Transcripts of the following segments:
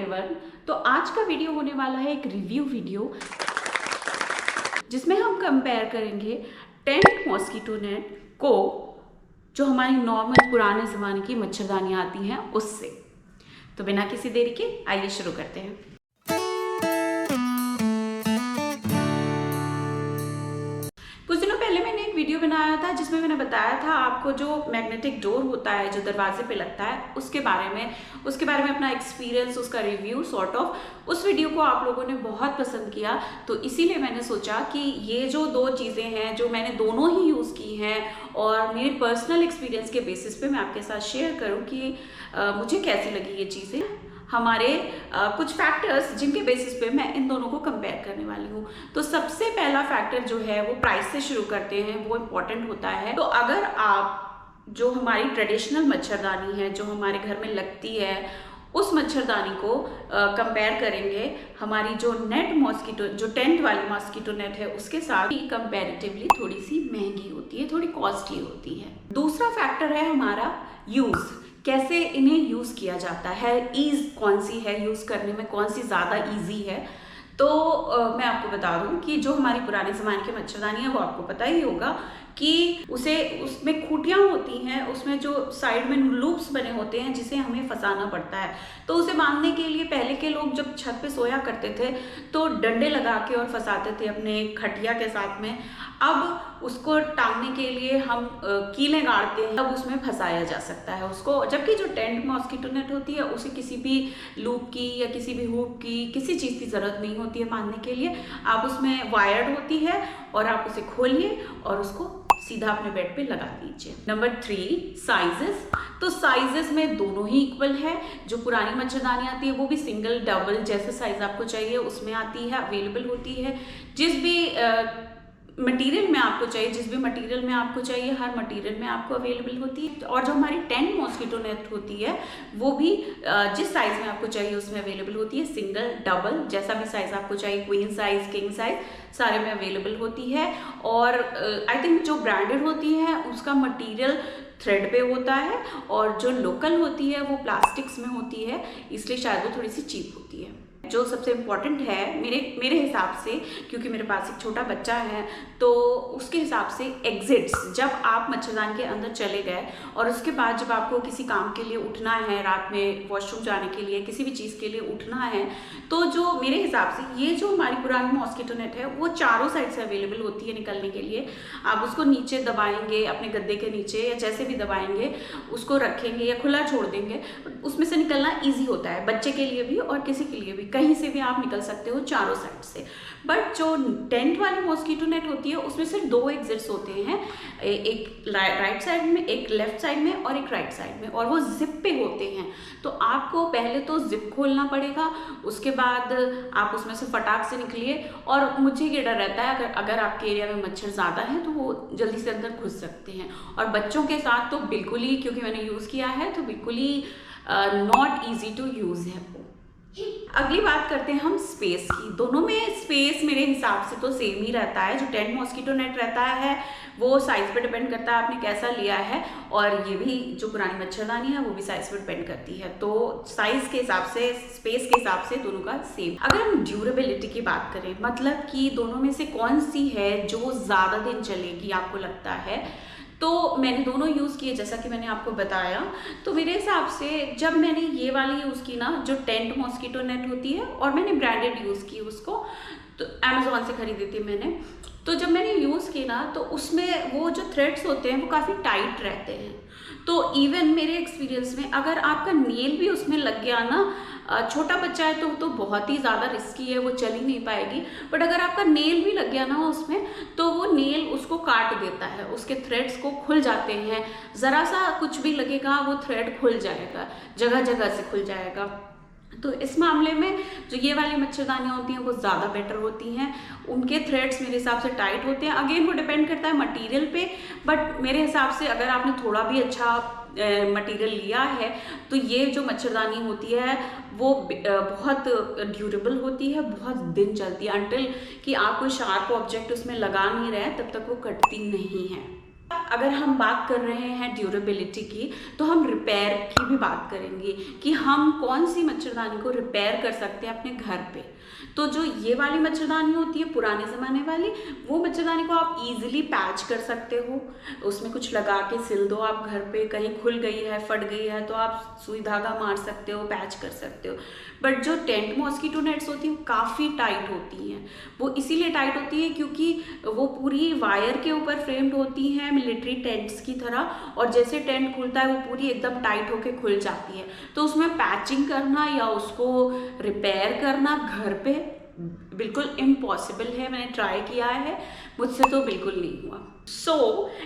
Everyone. तो आज का वीडियो होने वाला है एक रिव्यू वीडियो जिसमें हम कंपेयर करेंगे टेंट मॉस्किटो नेट को जो हमारी नॉर्मल पुराने ज़माने की मच्छरदानियाँ आती हैं उससे। तो बिना किसी देरी के आइए शुरू करते हैं। कुछ दिनों पहले मैंने एक वीडियो बनाया था जिसमें मैंने बताया था आपको जो मैग्नेटिक डोर होता है जो दरवाजे पे लगता है उसके बारे में अपना एक्सपीरियंस, उसका रिव्यू सॉर्ट ऑफ। उस वीडियो को आप लोगों ने बहुत पसंद किया, तो इसीलिए मैंने सोचा कि ये जो दो चीज़ें हैं जो मैंने दोनों ही यूज़ की हैं और मेरे पर्सनल एक्सपीरियंस के बेसिस पे मैं आपके साथ शेयर करूँ कि मुझे कैसी लगी ये चीज़ें, हमारे कुछ फैक्टर्स जिनके बेसिस पे मैं इन दोनों को कंपेयर करने वाली हूँ। तो सबसे पहला फैक्टर जो है वो प्राइस से शुरू करते हैं, वो इम्पोर्टेंट होता है। तो अगर आप जो हमारी ट्रेडिशनल मच्छरदानी है जो हमारे घर में लगती है उस मच्छरदानी को कंपेयर करेंगे हमारी जो नेट मॉस्किटो, जो टेंट वाली मॉस्किटो नेट है उसके साथ ही कंपैरेटिवली थोड़ी सी महंगी होती है, थोड़ी कॉस्टली होती है। दूसरा फैक्टर है हमारा यूज़, कैसे इन्हें यूज़ किया जाता है, ईज़ कौन सी है यूज़ करने में, कौन सी ज़्यादा ईजी है। तो मैं आपको बता दूं कि जो हमारी पुराने ज़माने की मच्छरदानी है वो आपको पता ही होगा कि उसमें खूंटियाँ होती हैं, उसमें जो साइड में लूप्स बने होते हैं जिसे हमें फंसाना पड़ता है। तो उसे बांधने के लिए पहले के लोग जब छत पे सोया करते थे तो डंडे लगा के और फंसाते थे अपने खटिया के साथ में। अब उसको टांगने के लिए हम कीलें गाड़ते हैं, तब उसमें फंसाया जा सकता है उसको। जबकि जो टेंट मॉस्किटो नेट होती है उसे किसी भी लूप की या किसी भी हुक की, किसी चीज़ की ज़रूरत नहीं होती है बांधने के लिए। आप उसमें वायर्ड होती है और आप उसे खोलिए और उसको सीधा अपने बेड पे लगा दीजिए। Number 3, sizes. तो साइजेस में दोनों ही इक्वल है। जो पुरानी मच्छरदानी आती है वो भी सिंगल डबल जैसे साइज आपको चाहिए उसमें आती है, अवेलेबल होती है। जिस भी मटेरियल में आपको चाहिए, जिस भी मटेरियल में आपको चाहिए हर मटेरियल में आपको अवेलेबल होती है। और जो हमारी टेंट मॉस्किटो नेट होती है वो भी जिस साइज में आपको चाहिए उसमें अवेलेबल होती है, सिंगल डबल जैसा भी साइज आपको चाहिए, क्वीन साइज, किंग साइज सारे में अवेलेबल होती है। और आई थिंक जो ब्रांडेड होती है उसका मटेरियल थ्रेड पे होता है और जो लोकल होती है वो प्लास्टिक्स में होती है, इसलिए शायद वो थोड़ी सी चीप होती है। जो सबसे इम्पॉर्टेंट है मेरे हिसाब से, क्योंकि मेरे पास एक छोटा बच्चा है तो उसके हिसाब से एग्जिट्स, जब आप मच्छरदानी के अंदर चले गए और उसके बाद जब आपको किसी काम के लिए उठना है, रात में वॉशरूम जाने के लिए, किसी भी चीज़ के लिए उठना है, तो जो मेरे हिसाब से ये जो हमारी पुरानी मॉस्किटो नेट है वो चारों साइड से अवेलेबल होती है निकलने के लिए। आप उसको नीचे दबाएंगे, अपने गद्दे के नीचे या जैसे भी दबाएंगे, उसको रखेंगे या खुला छोड़ देंगे, उसमें से निकलना ईजी होता है बच्चे के लिए भी और किसी के लिए भी, कहीं से भी आप निकल सकते हो चारों साइड से। बट जो टेंट वाली मॉस्किटो नेट होती है उसमें सिर्फ 2 एग्जिट्स होते हैं, एक राइट साइड में, एक लेफ्ट साइड में और एक राइट साइड में, और वो जिप पे होते हैं। तो आपको पहले तो जिप खोलना पड़ेगा, उसके बाद आप उसमें से फटाक से निकलिए। और मुझे ये डर रहता है अगर आपके एरिया में मच्छर ज़्यादा है तो वो जल्दी से अंदर घुस सकते हैं। और बच्चों के साथ तो बिल्कुल ही, क्योंकि मैंने यूज़ किया है तो बिल्कुल ही नॉट ईजी टू यूज़ है वो। अगली बात करते हैं हम स्पेस की। दोनों में स्पेस मेरे हिसाब से तो सेम ही रहता है। जो टेंट मॉस्किटो नेट रहता है वो साइज पे डिपेंड करता है आपने कैसा लिया है, और ये भी जो पुरानी मच्छरदानी है वो भी साइज पे डिपेंड करती है। तो साइज के हिसाब से, स्पेस के हिसाब से दोनों का सेम। अगर हम ड्यूरेबिलिटी की बात करें, मतलब कि दोनों में से कौन सी है जो ज़्यादा दिन चलेगी आपको लगता है, तो मैंने दोनों यूज़ किए जैसा कि मैंने आपको बताया। तो मेरे हिसाब से जब मैंने ये वाली यूज़ की ना, जो टेंट मॉस्किटो नेट होती है, और मैंने ब्रांडेड यूज़ की उसको, तो अमेज़ॉन से खरीदी थी मैंने। तो जब मैंने यूज़ की ना तो उसमें वो जो थ्रेड्स होते हैं वो काफ़ी टाइट रहते हैं। तो इवन मेरे एक्सपीरियंस में अगर आपका नेल भी उसमें लग गया ना, छोटा बच्चा है तो बहुत ही ज़्यादा रिस्की है, वो चल ही नहीं पाएगी। बट अगर आपका नेल भी लग गया ना उसमें, तो वो नेल उसको काट देता है, उसके थ्रेड्स को खुल जाते हैं। ज़रा सा कुछ भी लगेगा वो थ्रेड खुल जाएगा, जगह जगह से खुल जाएगा। तो इस मामले में जो ये वाली मच्छरदानियाँ होती हैं वो ज़्यादा बेटर होती हैं। उनके थ्रेड्स मेरे हिसाब से टाइट होते हैं। अगेन वो डिपेंड करता है मटेरियल पे, बट मेरे हिसाब से अगर आपने थोड़ा भी अच्छा मटेरियल लिया है तो ये जो मच्छरदानी होती है वो बहुत ड्यूरेबल होती है, बहुत दिन चलती है। अंटिल कि आप कोई शार्प ऑब्जेक्ट उसमें लगा नहीं रहे तब तक वो कटती नहीं है। अगर हम बात कर रहे हैं ड्यूरेबिलिटी की, तो हम रिपेयर की भी बात करेंगे कि हम कौन सी मच्छरदानी को रिपेयर कर सकते हैं अपने घर पे। तो जो ये वाली मच्छरदानी होती है पुराने ज़माने वाली, वो मच्छरदानी को आप इजीली पैच कर सकते हो, उसमें कुछ लगा के सिल दो आप घर पे, कहीं खुल गई है, फट गई है तो आप सुई धागा मार सकते हो, पैच कर सकते हो। बट जो टेंट मॉस्किटो नेट्स होती हैं वो काफ़ी टाइट होती हैं। वो इसीलिए टाइट होती है क्योंकि वो पूरी वायर के ऊपर फ्रेम्ड होती हैं मिलिट्री टेंट्स की तरह, और जैसे टेंट खुलता है वो पूरी एकदम टाइट होके खुल जाती है। तो उसमें पैचिंग करना या उसको रिपेयर करना घर पे बिल्कुल इम्पॉसिबल है। मैंने ट्राई किया है, मुझसे तो बिल्कुल नहीं हुआ। So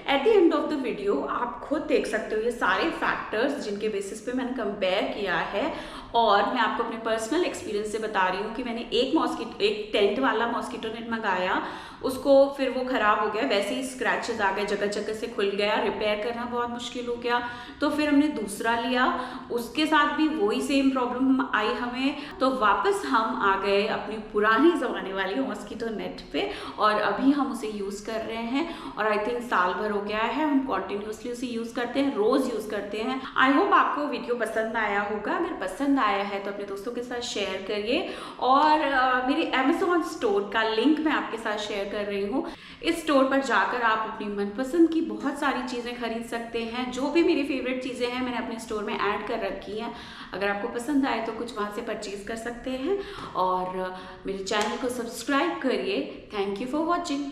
at the end of the video आप खुद देख सकते हो ये सारे फैक्टर्स जिनके बेसिस पे मैंने कंपेयर किया है, और मैं आपको अपने पर्सनल एक्सपीरियंस से बता रही हूँ कि मैंने एक टेंट वाला मॉस्किटो नेट मंगाया, उसको फिर वो ख़राब हो गया, वैसे ही स्क्रैचेस आ गए, जगह जगह से खुल गया, रिपेयर करना बहुत मुश्किल हो गया। तो फिर हमने दूसरा लिया, उसके साथ भी वही सेम प्रॉब्लम आई हमें। तो वापस हम आ गए अपनी पुरानी ज़माने वाली मॉस्किटो नेट पे, और अभी हम उसे यूज़ कर रहे हैं, और आई थिंक साल भर हो गया है हम कॉन्टिन्यूसली उसे यूज़ करते हैं, रोज़ यूज़ करते हैं। आई होप आपको वीडियो पसंद आया होगा। अगर पसंद आया है तो अपने दोस्तों के साथ शेयर करिए, और मेरे अमेज़ॉन स्टोर का लिंक मैं आपके साथ शेयर कर रही हूँ। इस स्टोर पर जाकर आप अपनी मनपसंद की बहुत सारी चीज़ें खरीद सकते हैं। जो भी मेरी फेवरेट चीज़ें हैं मैंने अपने स्टोर में ऐड कर रखी हैं। अगर आपको पसंद आए तो कुछ वहाँ से परचेज़ कर सकते हैं, और मेरे चैनल को सब्सक्राइब करिए। Thank you for watching.